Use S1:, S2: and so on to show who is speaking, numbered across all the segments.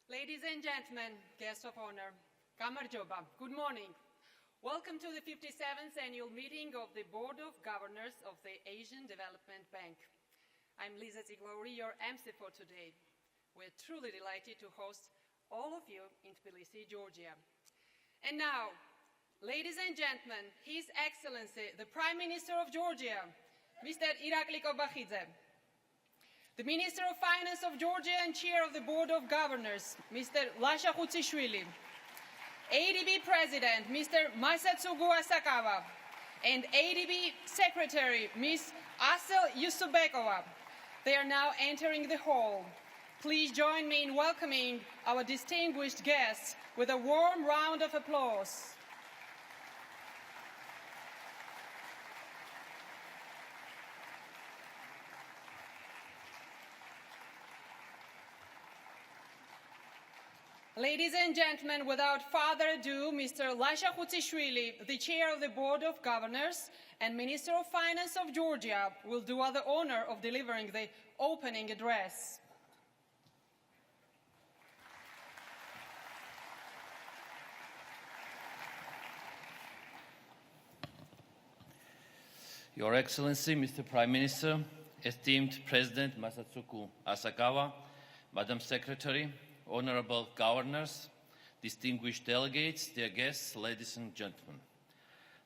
S1: Ladies and gentlemen, guests of honor, Kamarjoba, good morning. Welcome to the 57th annual meeting of the Board of Governors of the Asian Development Bank. I'm Lisa Ziglauri, your MC for today. We're truly delighted to host all of you in Tbilisi, Georgia. And now, ladies and gentlemen, His Excellency, the Prime Minister of Georgia, Mr. Irakli Kobakhidze. The Minister of Finance of Georgia and Chair of the Board of Governors, Mr. Lasha Khutsishvili. ADB President, Mr. Masatsugu Asakawa. And ADB Secretary, Ms. Asel Yusubekova. They are now entering the hall. Please join me in welcoming our distinguished guests with a warm round of applause. Ladies and gentlemen, without further ado, Mr. Lasha Khutsishvili, the Chair of the Board of Governors and Minister of Finance of Georgia, will do us the honor of delivering the opening address.
S2: Your Excellency, Mr. Prime Minister, esteemed President Masatsugu Asakawa, Madam Secretary, Honorable Governors, distinguished delegates, dear guests, ladies and gentlemen.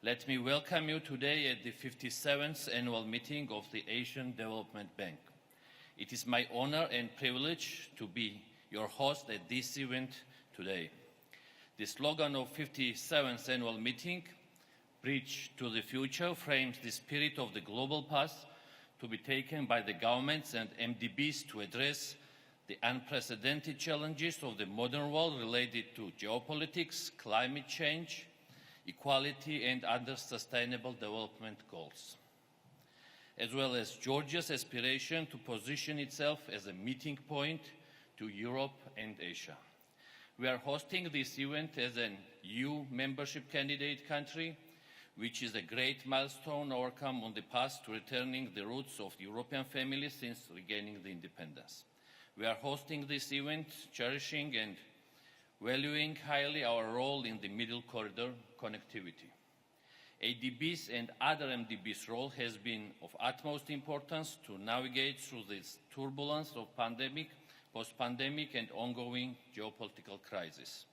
S2: Let me welcome you today at the 57th annual meeting of the Asian Development Bank. It is my honor and privilege to be your host at this event today. The slogan of 57th annual meeting, Bridge to the Future, frames the spirit of the global path to be taken by the governments and MDBs to address the unprecedented challenges of the modern world related to geopolitics, climate change, equality, and other sustainable development goals, as well as Georgia's aspiration to position itself as a meeting point to Europe and Asia. We are hosting this event as an EU membership candidate country, which is a great milestone overcome on the path to returning the roots of the European family since regaining the independence. We are hosting this event, cherishing and valuing highly our role in the Middle Corridor connectivity. ADB's and other MDB's role has been of utmost importance to navigate through this turbulence of pandemic, post-pandemic and ongoing geopolitical crisis.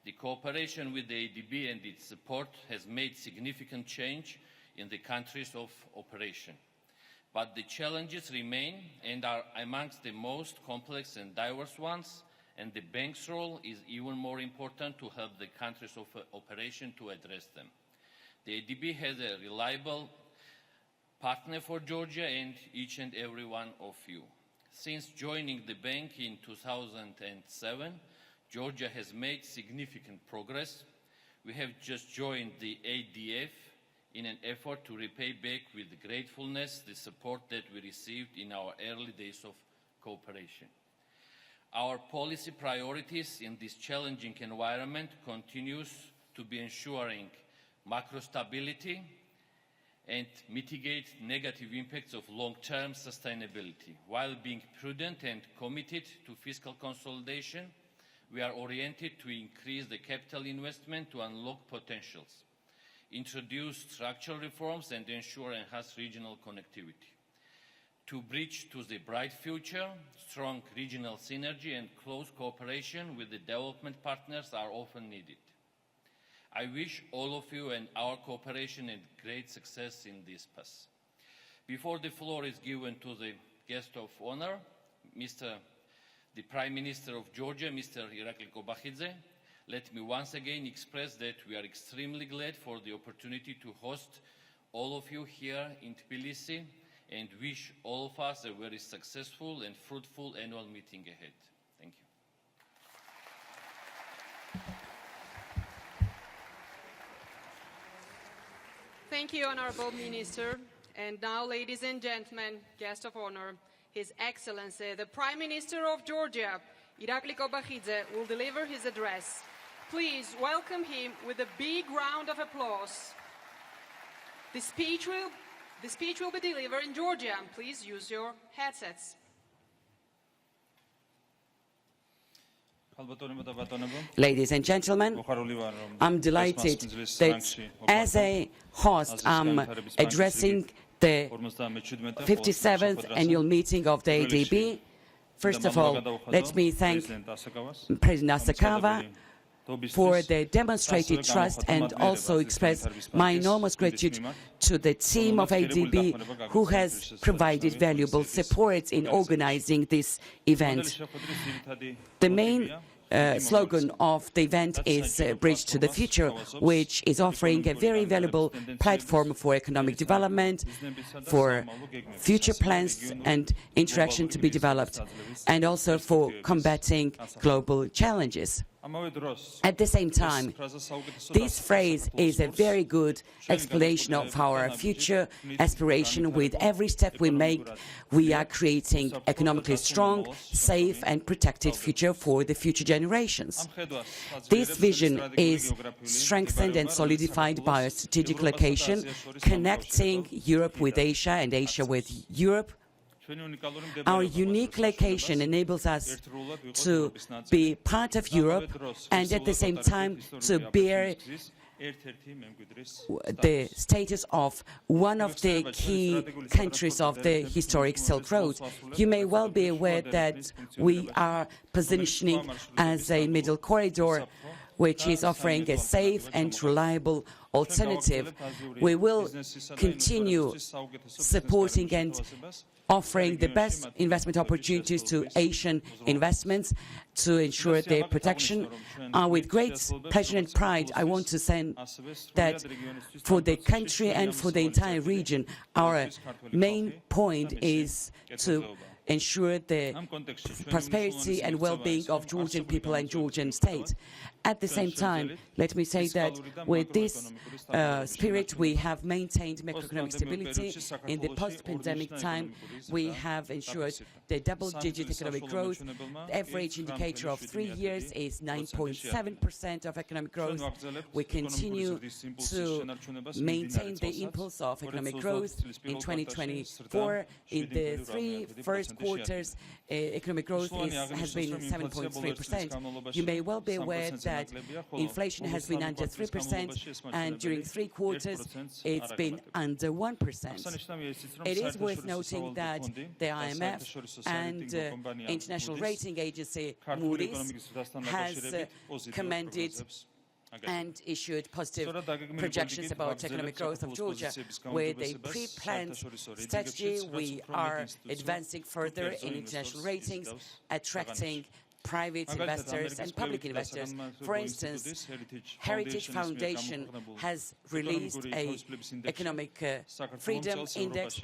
S2: The cooperation with the ADB and its support has made significant change in the countries of operation. But the challenges remain and are amongst the most complex and diverse ones, and the bank's role is even more important to help the countries of operation to address them. The ADB has a reliable partner for Georgia and each and every one of you. Since joining the bank in 2007, Georgia has made significant progress. We have just joined the ADF in an effort to repay back with gratefulness the support that we received in our early days of cooperation. Our policy priorities in this challenging environment continues to be ensuring macro stability and mitigate negative impacts of long-term sustainability. While being prudent and committed to fiscal consolidation, we are oriented to increase the capital investment to unlock potentials, introduce structural reforms and ensure enhanced regional connectivity. To bridge to the bright future, strong regional synergy and close cooperation with the development partners are often needed. I wish all of you and our cooperation and great success in this path. Before the floor is given to the guest of honor, the Prime Minister of Georgia, Mr. Irakli Kobakhidze, let me once again express that we are extremely glad for the opportunity to host all of you here in Tbilisi and wish all of us a very successful and fruitful annual meeting ahead. Thank you.
S1: Thank you, Honorable Minister. And now, ladies and gentlemen, guest of honor, His Excellency, the Prime Minister of Georgia, Irakli Kobakhidze, will deliver his address. Please welcome him with a big round of applause. The speech will be delivered in Georgian. Please use your headsets.
S3: Ladies and gentlemen, I'm delighted that as a host, I'm addressing the 57th annual meeting of the ADB. First of all, let me thank President Asakawa for the demonstrated trust and also express my enormous gratitude to the team of ADB who has provided valuable support in organizing this event. The main slogan of the event is Bridge to the Future, which is offering a very valuable platform for economic development, for future plans and interaction to be developed, and also for combating global challenges. At the same time, this phrase is a very good explanation of our future aspiration. With every step we make, we are creating economically strong, safe and protected future for the future generations. This vision is strengthened and solidified by a strategic location connecting Europe with Asia and Asia with Europe. Our unique location enables us to be part of Europe and at the same time to bear the status of one of the key countries of the historic Silk Road. You may well be aware that we are positioning as a middle corridor which is offering a safe and reliable alternative. We will continue supporting and offering the best investment opportunities to Asian investments to ensure their protection. With great pleasure and pride, I want to say that for the country and for the entire region, our main point is to ensure the prosperity and well-being of Georgian people and Georgian state. At the same time, let me say that with this spirit, we have maintained macroeconomic stability. In the post-pandemic time, we have ensured the double-digit economic growth. The average indicator of 3 years is 9.7% of economic growth. We continue to maintain the impulse of economic growth in 2024. In the first quarters, economic growth has been 7.3%. You may well be aware that inflation has been under 3%, and during 3 quarters, it's been under 1%. It is worth noting that the IMF and international rating agency Moody's has commended and issued positive projections about economic growth of Georgia. With a pre-planned strategy, we are advancing further in international ratings, attracting private investors and public investors. For instance, Heritage Foundation has released an economic freedom index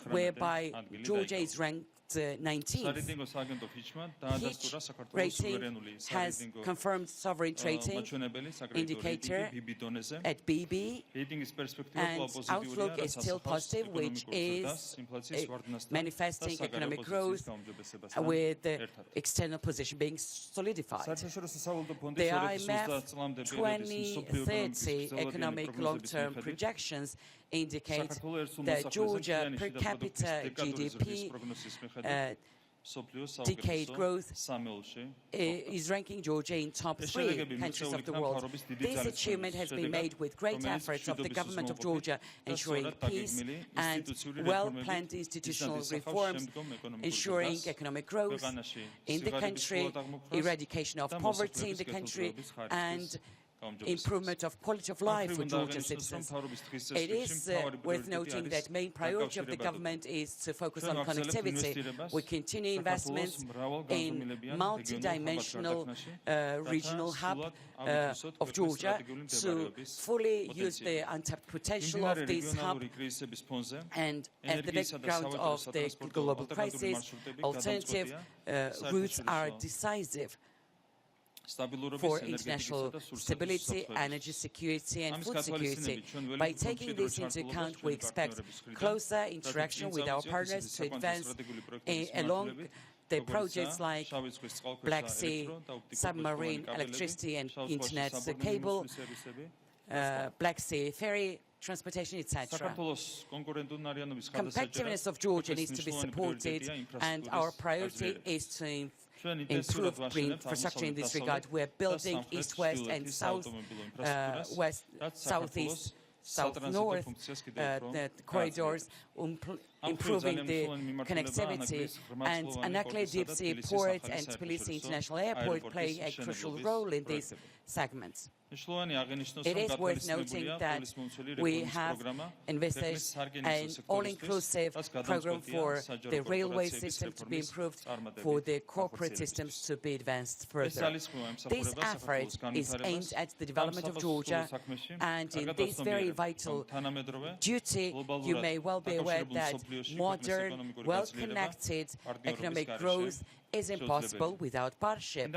S3: whereby Georgia is ranked 19th. Fitch rating has confirmed sovereign rating indicator at BB, and outlook is still positive, which is manifesting economic growth with the external position being solidified. The IMF 2030 economic long-term projections indicate that Georgia per capita GDP decade growth is ranking Georgia in top 3 countries of the world. This achievement has been made with great efforts of the government of Georgia, ensuring peace and well-planned institutional reforms, ensuring economic growth in the country, eradication of poverty in the country, and improvement of quality of life for Georgian citizens. It is worth noting that main priority of the government is to focus on connectivity. We continue investments in multi-dimensional regional hub of Georgia to fully use the untapped potential of this hub, and at the background of the global crisis, alternative routes are decisive for international stability, energy security and food security. By taking this into account, we expect closer interaction with our partners to advance along the projects like Black Sea, submarine electricity and internet cable, Black Sea ferry, transportation, etc. Competitiveness of Georgia needs to be supported, and our priority is to improve infrastructure in this regard. We're building east-west and south-west, southeast, south-north corridors, improving the connectivity, and Anakle Deep Sea Port and Tbilisi International Airport play a crucial role in these segments. It is worth noting that we have envisaged an all-inclusive program for the railway system to be improved, for the corporate systems to be advanced further. This effort is aimed at the development of Georgia, and in this very vital duty, you may well be aware that modern, well-connected economic growth is impossible without partnership.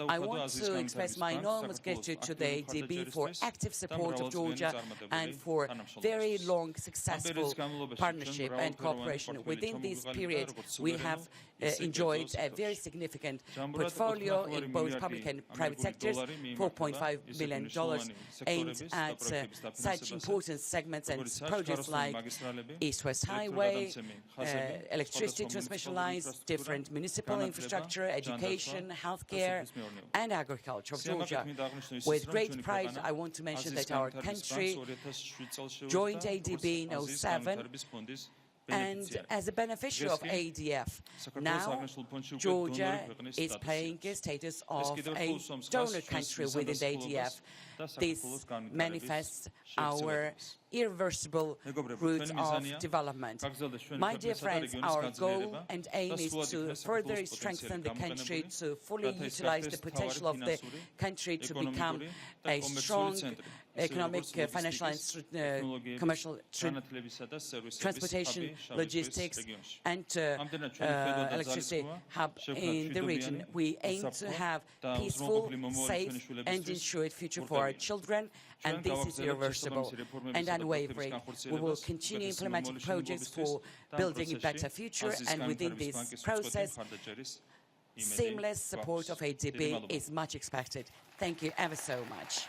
S3: I want to express my enormous gratitude to the ADB for active support of Georgia and for very long, successful partnership and cooperation. Within this period, we have enjoyed a very significant portfolio in both public and private sectors, $4.5 billion aimed at such important segments and projects like East-West Highway, electricity transmission lines, different municipal infrastructure, education, healthcare, and agriculture of Georgia. With great pride, I want to mention that our country joined ADB in 2007, and as a beneficiary of ADF, now Georgia is playing a status of a donor country within the ADF. This manifests our irreversible route of development. My dear friends, our goal and aim is to further strengthen the country, to fully utilize the potential of the country to become a strong economic, financial and commercial transportation, logistics, and electricity hub in the region. We aim to have peaceful, safe, and ensured future for our children, and this is irreversible and unwavering. We will continue implementing projects for building a better future, and within this process, seamless support of ADB is much expected. Thank you ever so much.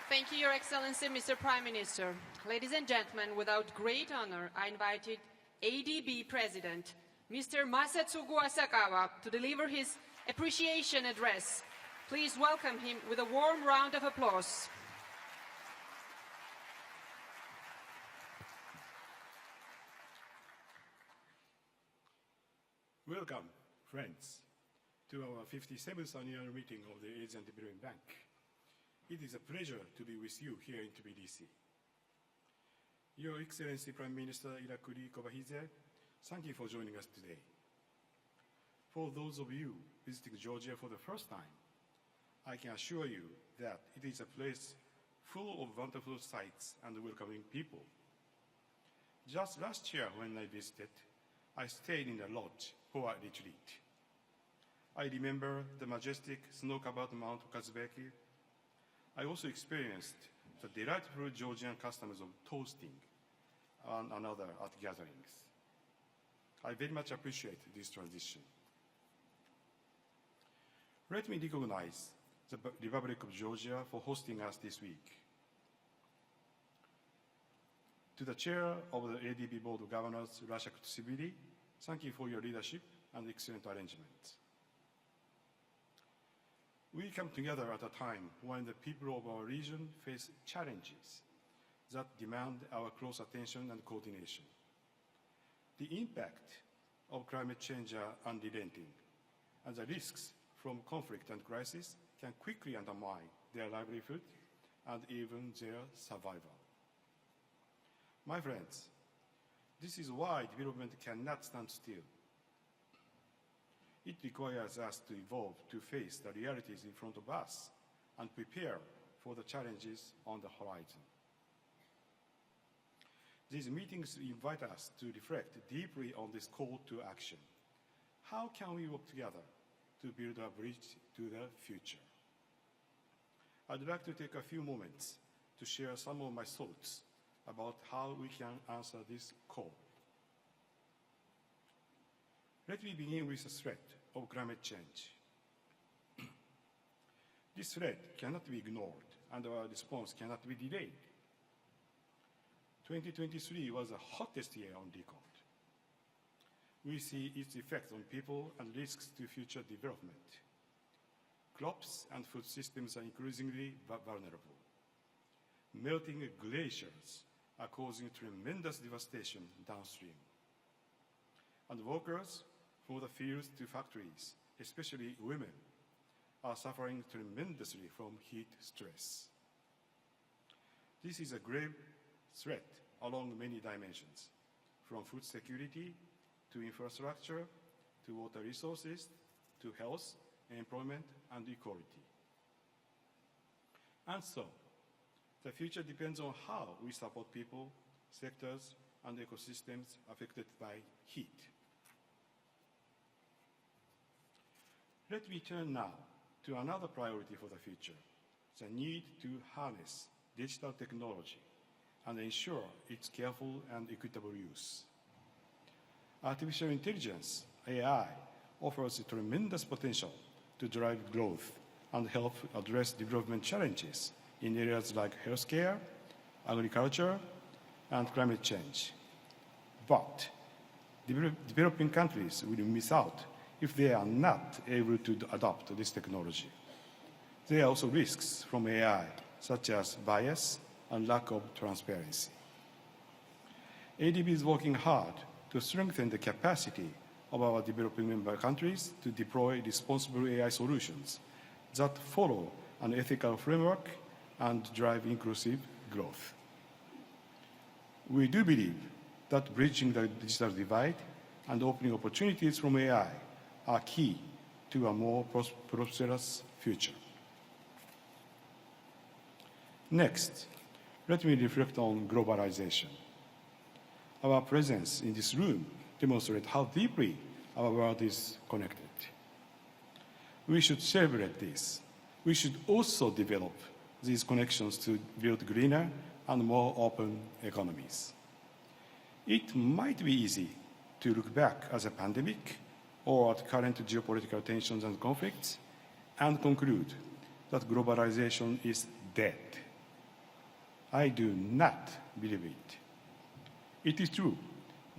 S1: Thank you, Your Excellency, Mr. Prime Minister. Ladies and gentlemen, without great honor, I invited ADB President, Mr. Masatsugu Asakawa, to deliver his appreciation address. Please welcome him with a warm round of applause.
S4: Welcome, friends, to our 57th annual meeting of the Asian Development Bank. It is a pleasure to be with you here in Tbilisi. Your Excellency Prime Minister Irakli Kobakhidze, thank you for joining us today. For those of you visiting Georgia for the first time, I can assure you that it is a place full of wonderful sights and welcoming people. Just last year when I visited, I stayed in a lodge for a retreat. I remember the majestic snow-covered Mount Kazbeki. I also experienced the delightful Georgian customs of toasting one another at gatherings. I very much appreciate this tradition. Let me recognize the Republic of Georgia for hosting us this week. To the Chair of the ADB Board of Governors, Rashak Tsibiri, thank you for your leadership and excellent arrangements. We come together at a time when the people of our region face challenges that demand our close attention and coordination. The impact of climate change are unrelenting, and the risks from conflict and crisis can quickly undermine their livelihood and even their survival. My friends, this is why development cannot stand still. It requires us to evolve to face the realities in front of us and prepare for the challenges on the horizon. These meetings invite us to reflect deeply on this call to action. How can we work together to build a bridge to the future? I'd like to take a few moments to share some of my thoughts about how we can answer this call. Let me begin with the threat of climate change. This threat cannot be ignored, and our response cannot be delayed. 2023 was the hottest year on record. we see its effect on people and risks to future development. Crops and food systems are increasingly vulnerable. Melting glaciers are causing tremendous devastation downstream. And workers from the fields to factories, especially women, are suffering tremendously from heat stress. This is a grave threat along many dimensions, from food security to infrastructure, to water resources, to health, employment, and equality. And so, the future depends on how we support people, sectors, and ecosystems affected by heat. Let me turn now to another priority for the future, the need to harness digital technology and ensure its careful and equitable use. Artificial intelligence, AI, offers a tremendous potential to drive growth and help address development challenges in areas like healthcare, agriculture, and climate change. But developing countries will miss out if they are not able to adopt this technology. There are also risks from AI, such as bias and lack of transparency. ADB is working hard to strengthen the capacity of our developing member countries to deploy responsible AI solutions that follow an ethical framework and drive inclusive growth. We do believe that bridging the digital divide and opening opportunities from AI are key to a more prosperous future. Next, let me reflect on globalization. Our presence in this room demonstrates how deeply our world is connected. We should celebrate this. We should also develop these connections to build greener and more open economies. It might be easy to look back at a pandemic or at current geopolitical tensions and conflicts and conclude that globalization is dead. I do not believe it. It is true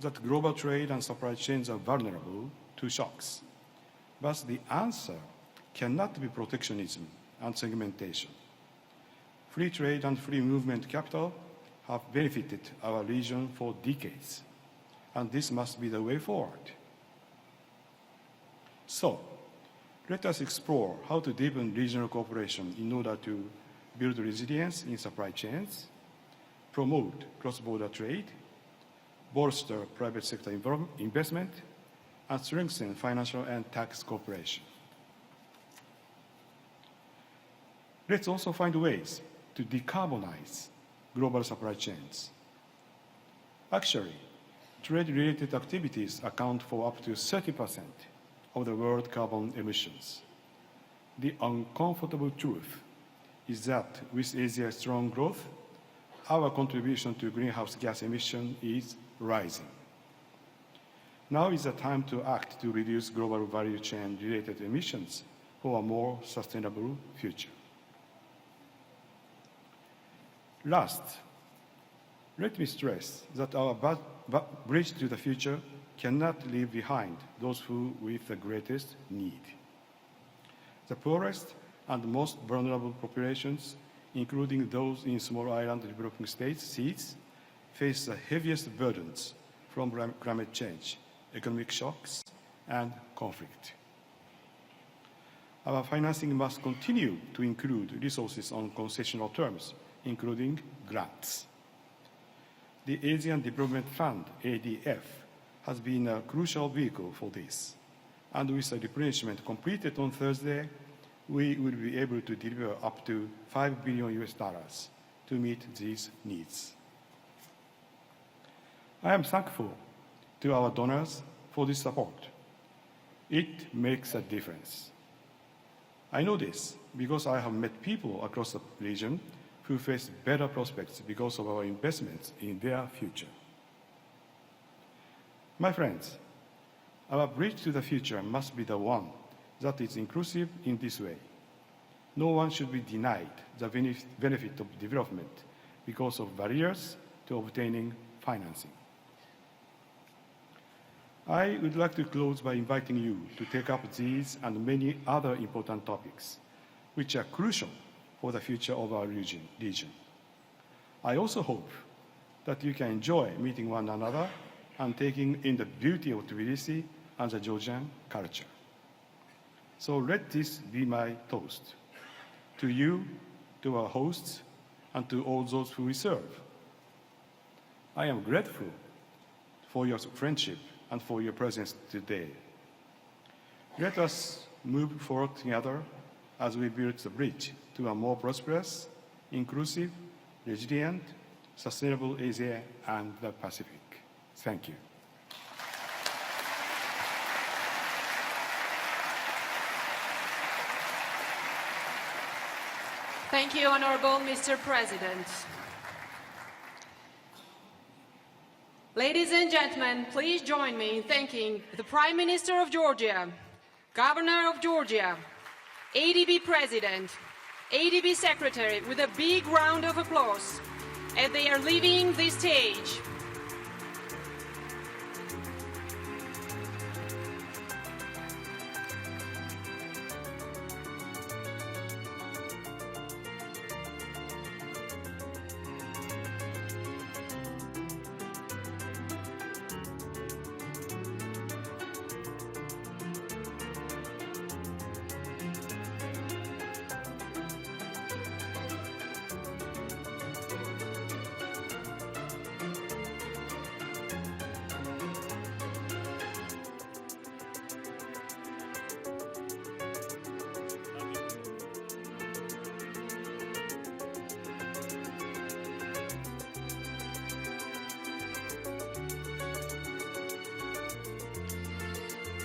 S4: that global trade and supply chains are vulnerable to shocks, but the answer cannot be protectionism and segmentation. Free trade and free movement capital have benefited our region for decades, and this must be the way forward. So, let us explore how to deepen regional cooperation in order to build resilience in supply chains, promote cross-border trade, bolster private sector investment, and strengthen financial and tax cooperation. Let's also find ways to decarbonize global supply chains. Actually, trade-related activities account for up to 30% of the world carbon emissions. The uncomfortable truth is that with Asia's strong growth, our contribution to greenhouse gas emission is rising. Now is the time to act to reduce global value chain-related emissions for a more sustainable future. Last, let me stress that our bridge to the future cannot leave behind those who with the greatest need. The poorest and most vulnerable populations, including those in small island developing states, face the heaviest burdens from climate change, economic shocks, and conflict. Our financing must continue to include resources on concessional terms, including grants. The Asian Development Fund, ADF, has been a crucial vehicle for this, and with the replenishment completed on Thursday, we will be able to deliver up to $5 billion to meet these needs. I am thankful to our donors for this support. It makes a difference. I know this because I have met people across the region who face better prospects because of our investments in their future. My friends, our bridge to the future must be the one that is inclusive in this way. No one should be denied the benefit of development because of barriers to obtaining financing. I would like to close by inviting you to take up these and many other important topics, which are crucial for the future of our region. I also hope that you can enjoy meeting one another and taking in the beauty of Tbilisi and the Georgian culture. So let this be my toast to you, to our hosts, and to all those who we serve. I am grateful for your friendship and for your presence today. Let us move forward together as we build the bridge to a more prosperous, inclusive, resilient, sustainable Asia and the Pacific. Thank you.
S1: Thank you, Honorable Mr. President. Ladies and gentlemen, please join me in thanking the Prime Minister of Georgia, Governor of Georgia, ADB President, ADB Secretary with a big round of applause as they are leaving the stage.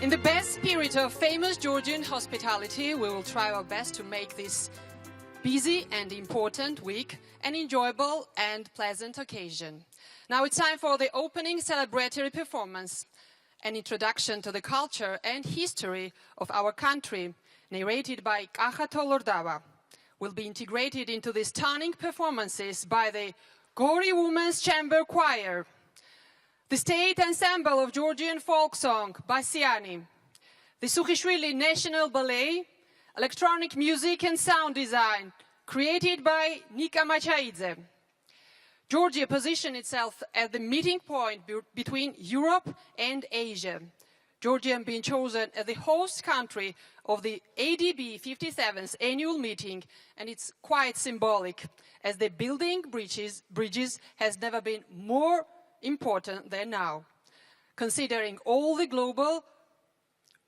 S1: In the best spirit of famous Georgian hospitality, we will try our best to make this busy and important week an enjoyable and pleasant occasion. Now it's time for the opening celebratory performance, an introduction to the culture and history of our country, narrated by Kaha Tolordava, will be integrated into the stunning performances by the Gori Women's Chamber Choir, the State Ensemble of Georgian Folk Song, Basiani, the Sukhishvili National Ballet, electronic music and sound design, created by Nika Machaidze. Georgia positioned itself at the meeting point between Europe and Asia. Georgia being chosen as the host country of the ADB 57th annual meeting, and it's quite symbolic, as the building bridges has never been more important than now, considering all the global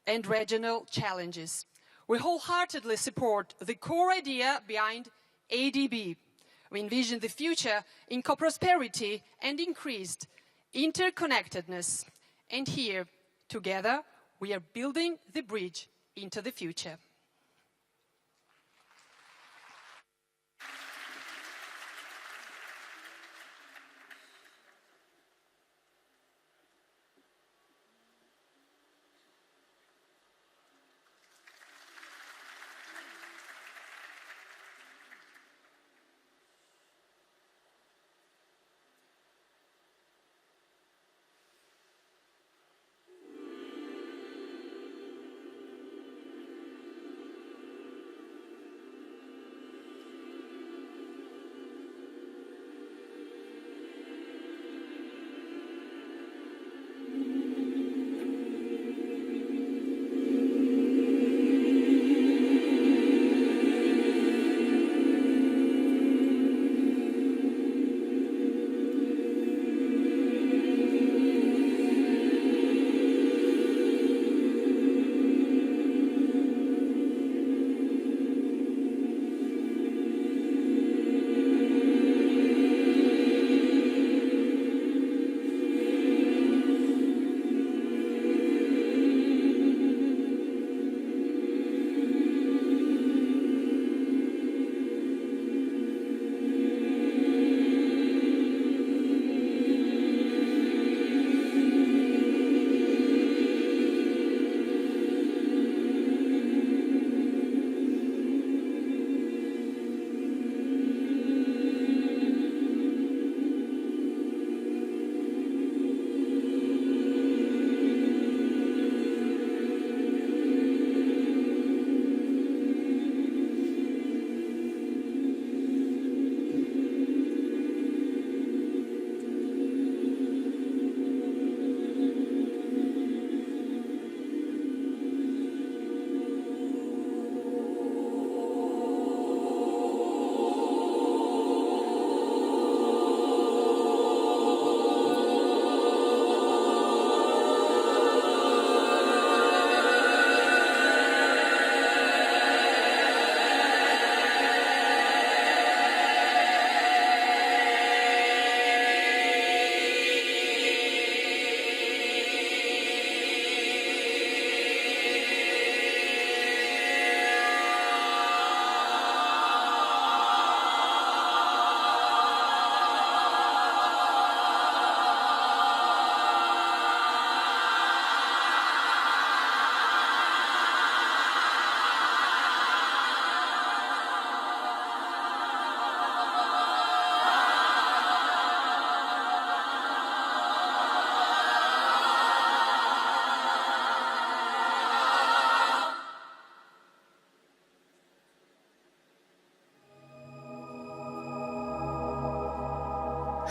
S1: and regional challenges. We wholeheartedly support the core idea behind ADB. We envision the future in co-prosperity and increased interconnectedness. And here, together, we are building the bridge into the future.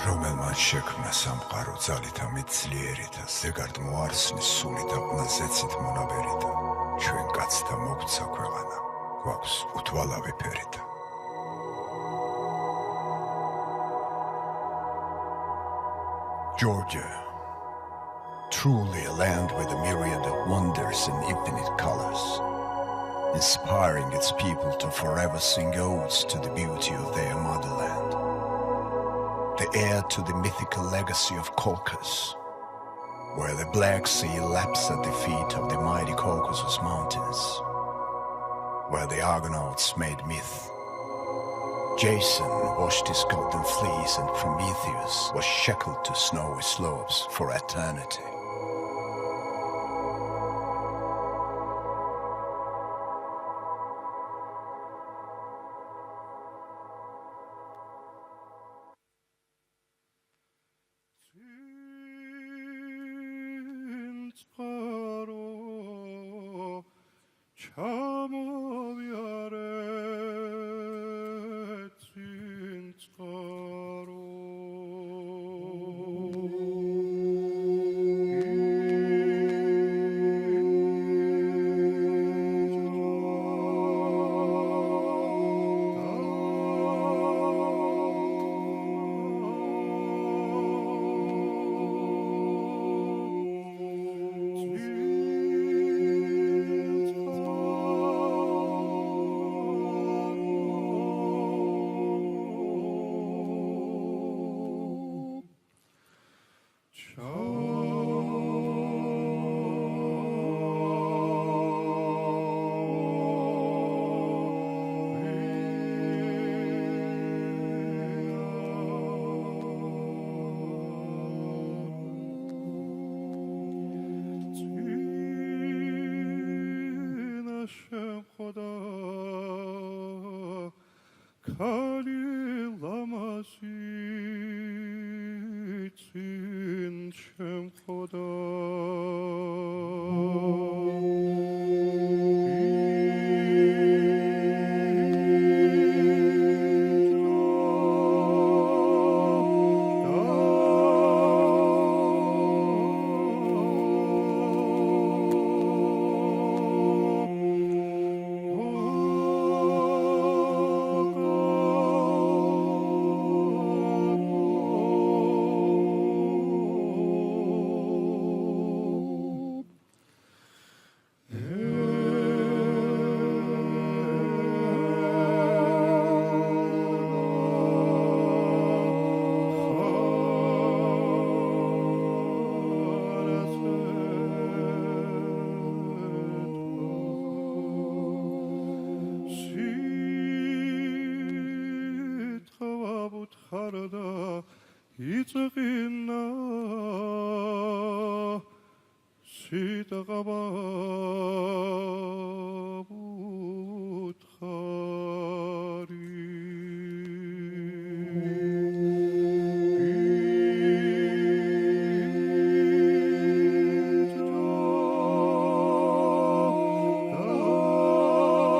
S5: რომელმან შექმნა სამყარო ძალითა მიწლიერითა, ზეგარდ მოარსნის სული და ყნაზეცით მონაბერითა, ჩვენ კაცთა მოგცა ქვეყანა, გვაქვს უთვალავი ფერითა. Georgia, truly a land with a myriad of wonders and infinite colors, inspiring its people to forever sing odes to the beauty of their motherland. The heir to the mythical legacy of Caucasus, where the Black Sea laps at the feet of the mighty Caucasus Mountains, where the Argonauts made myth. Jason washed his golden fleece and Prometheus was shackled to snowy slopes for eternity.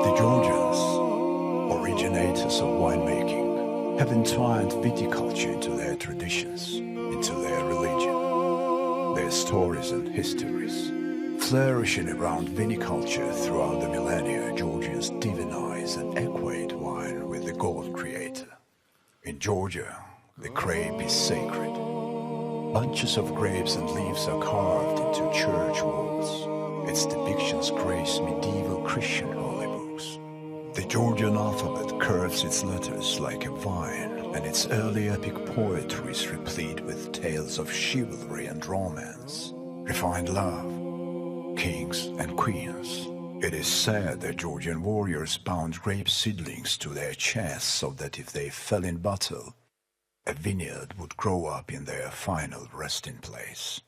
S5: The Georgians, originators of winemaking, have entwined viticulture into their traditions, into their religion, their stories and histories. Flourishing around viniculture throughout the millennia, Georgians divinize and equate wine with the God creator. In Georgia, the grape is sacred. Bunches of grapes and leaves are carved into church walls. Its depictions grace medieval Christian holy books. The Georgian alphabet curves its letters like a vine, and its early epic poetry is replete with tales of chivalry and romance, refined love, kings and queens. It is said that Georgian warriors bound grape seedlings to their chests so that if they fell in battle, a vineyard would grow up in their final resting place.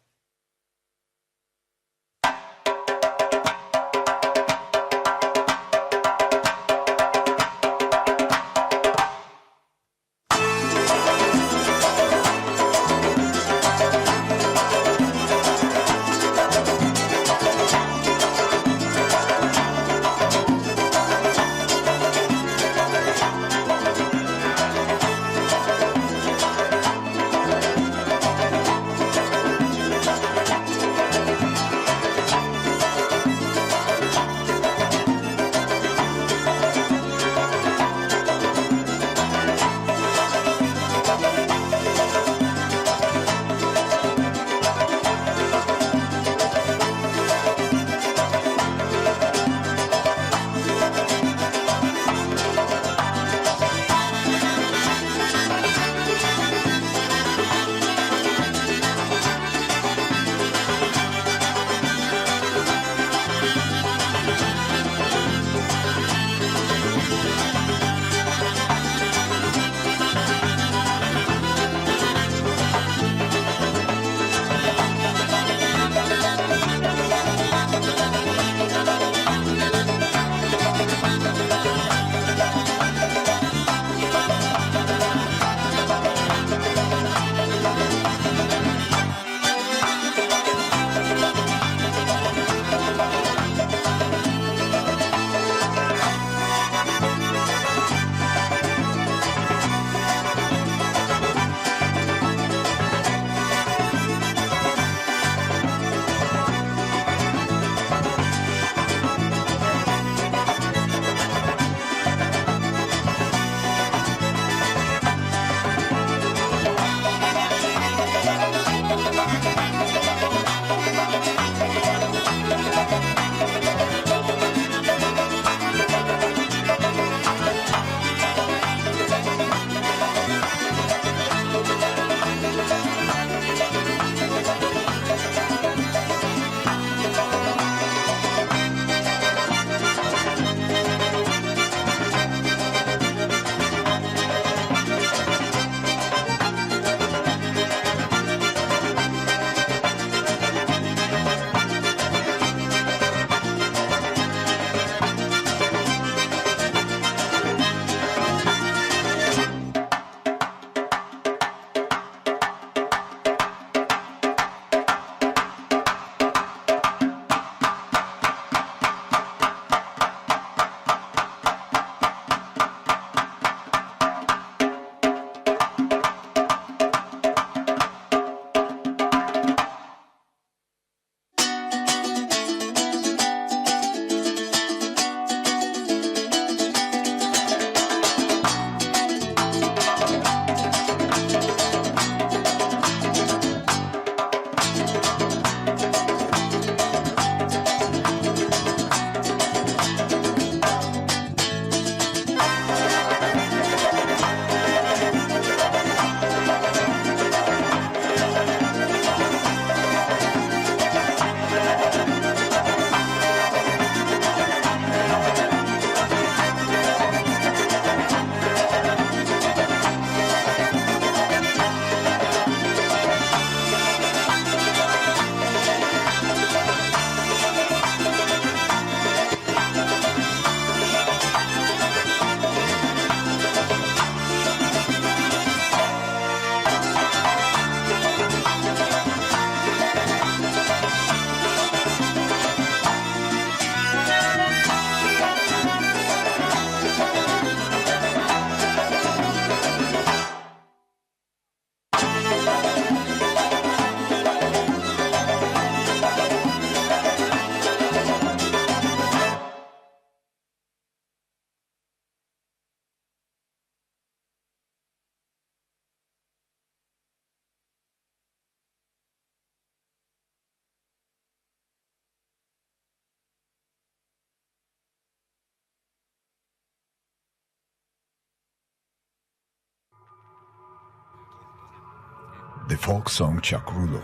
S5: The folk song Chakrulo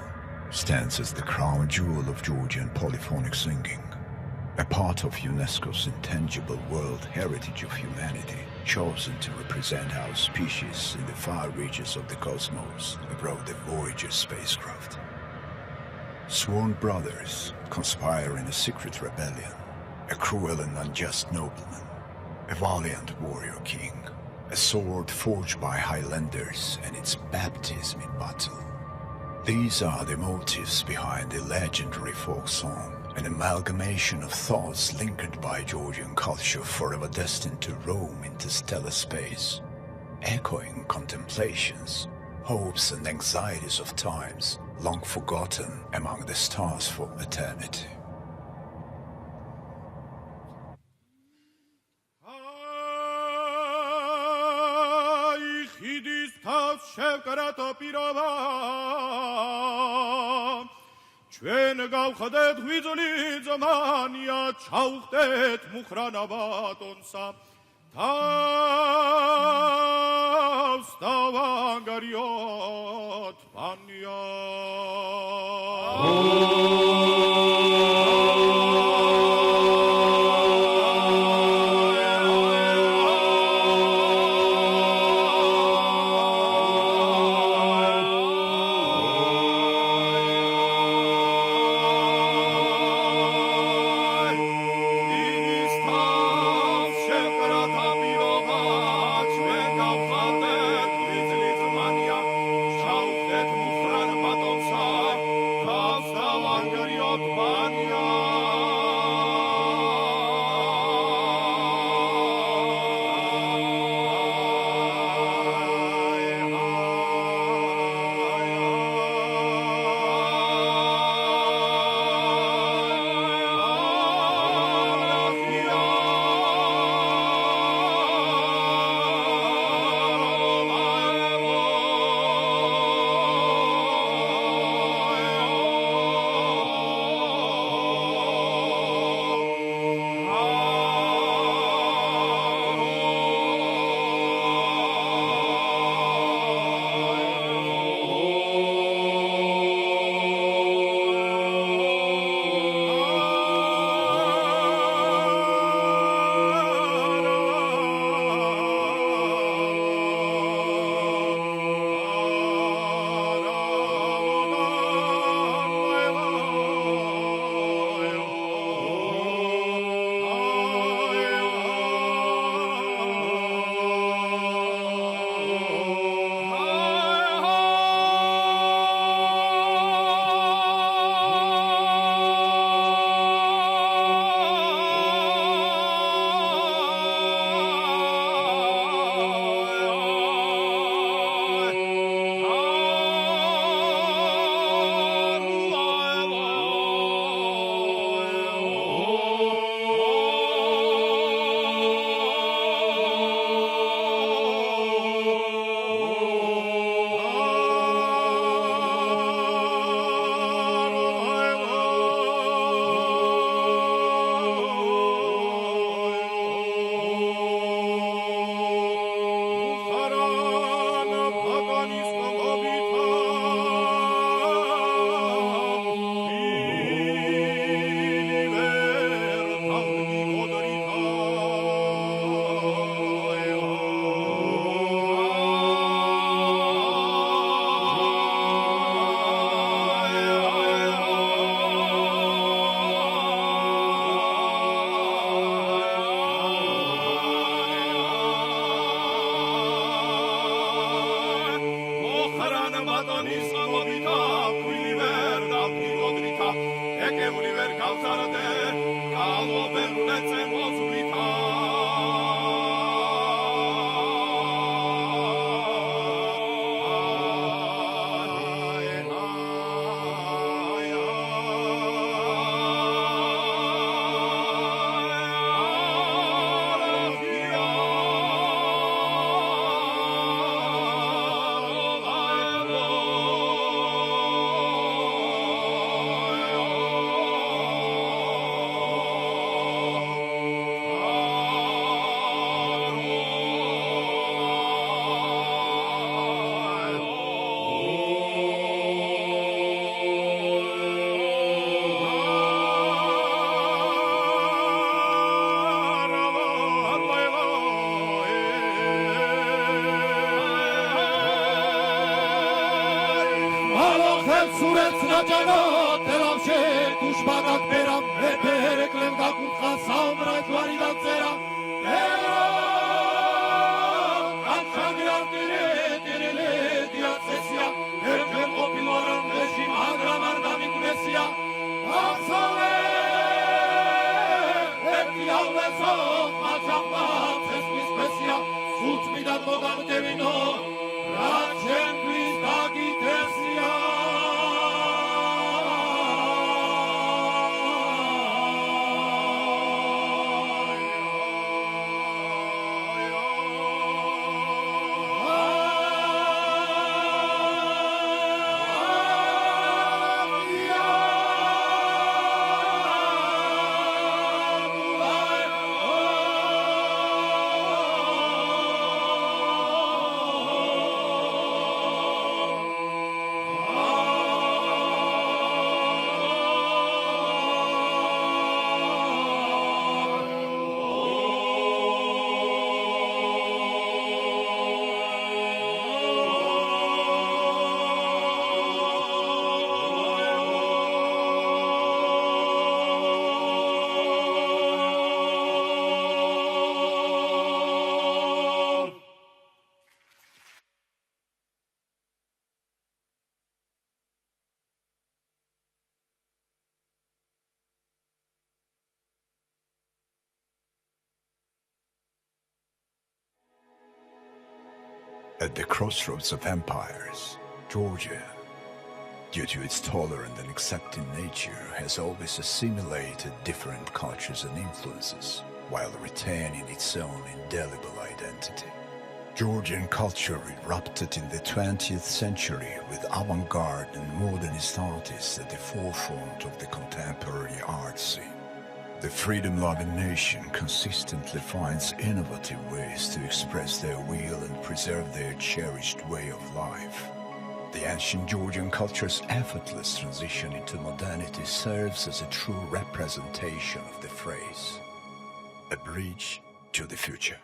S5: stands as the crown jewel of Georgian polyphonic singing, a part of UNESCO's intangible World Heritage of Humanity, chosen to represent our species in the far reaches of the cosmos aboard the Voyager spacecraft. Sworn brothers conspire in a secret rebellion, a cruel and unjust nobleman, a valiant warrior king, a sword forged by Highlanders and its baptism in battle. These are the motives behind the legendary folk song, an amalgamation of thoughts linked by Georgian culture forever destined to roam interstellar space, echoing contemplations, hopes and anxieties of times long forgotten among the stars for eternity.
S6: ჩვენ გავხდეთ ვიძული ზმანია ჩავხდეთ მუხრანა ბატონსა თავს დავანგარიოთ პანია Ախել սուրեցնա ճանոտ Տելավշե դուշբանակ բերամ Մեպե հերեք լենգակ ուտխան Սաումրայտ վարիդակ ձերա Անչանգի արտիրե տիրելե դիացեսիա Հերքեմ օպիլորան մեջիմ անգրամարդամի կունեսիա Աղսալե Հերքի ավլեսով մաչապատ Հեսմիս պեսիա Սուտ միդան մոգամ կևինո Ռաչեն պլիստագի թեսիա
S5: At the crossroads of empires, Georgia, due to its tolerant and accepting nature, has always assimilated different cultures and influences, while retaining its own indelible identity. Georgian culture erupted in the 20th century with avant-garde and modernist artists at the forefront of the contemporary art scene. The freedom-loving nation consistently finds innovative ways to express their will and preserve their cherished way of life. The ancient Georgian culture's effortless transition into modernity serves as a true representation of the phrase, a bridge to the future.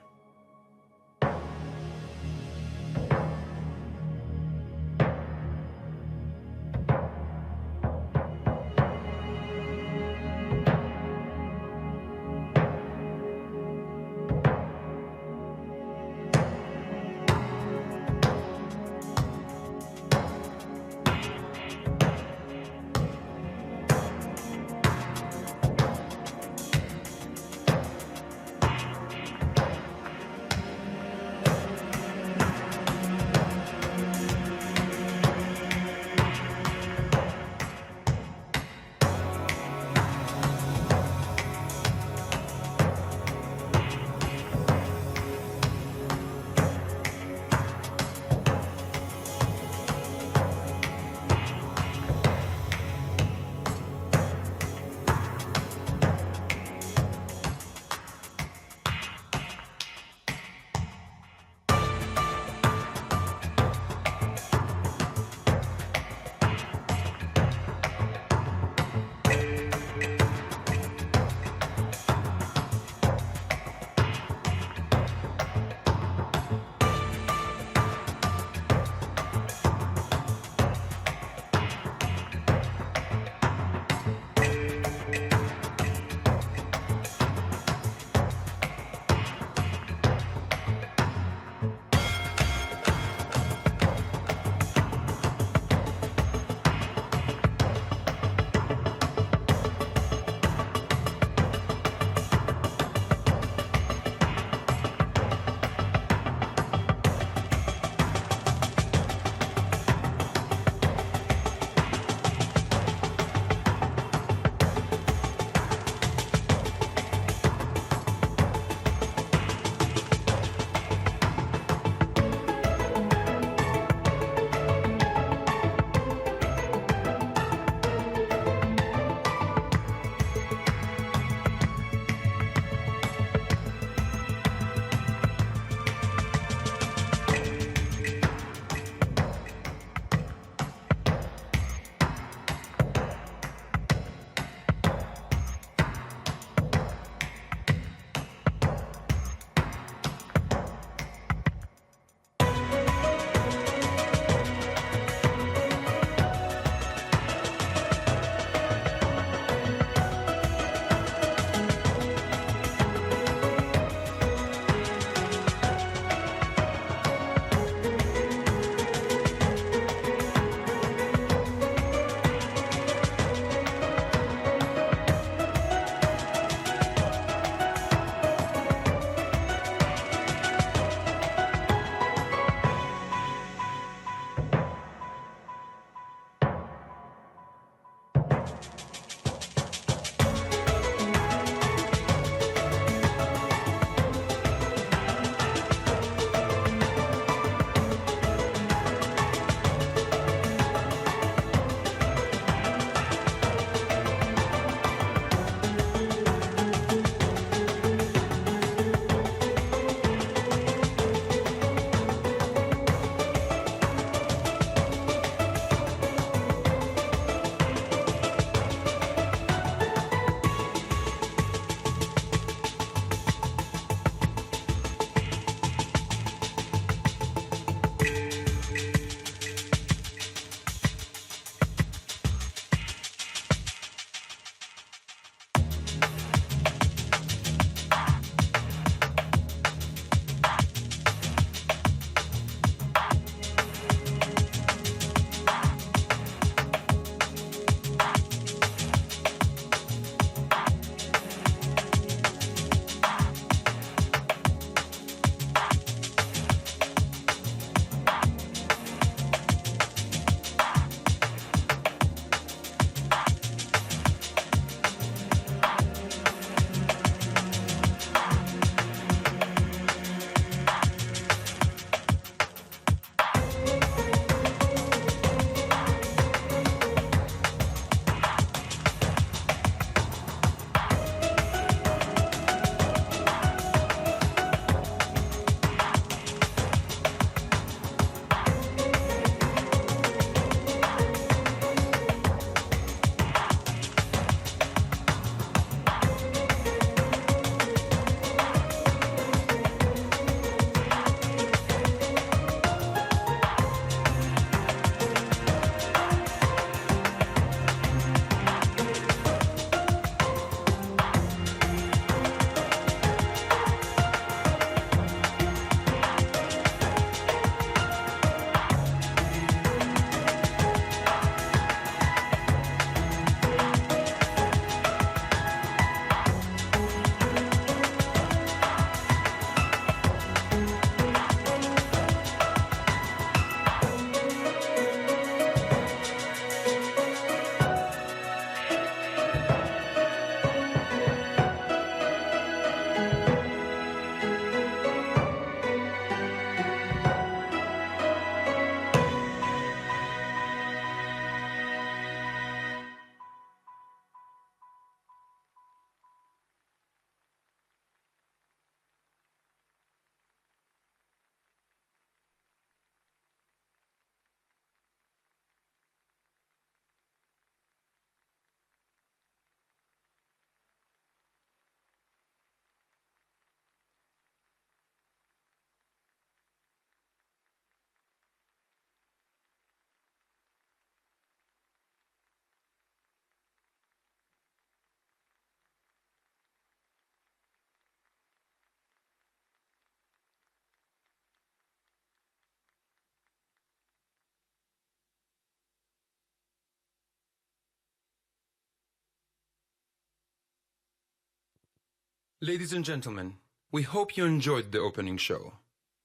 S7: Ladies and gentlemen, we hope you enjoyed the opening show.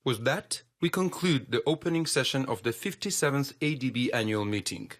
S7: With that, we conclude the opening session of the 57th ADB annual meeting.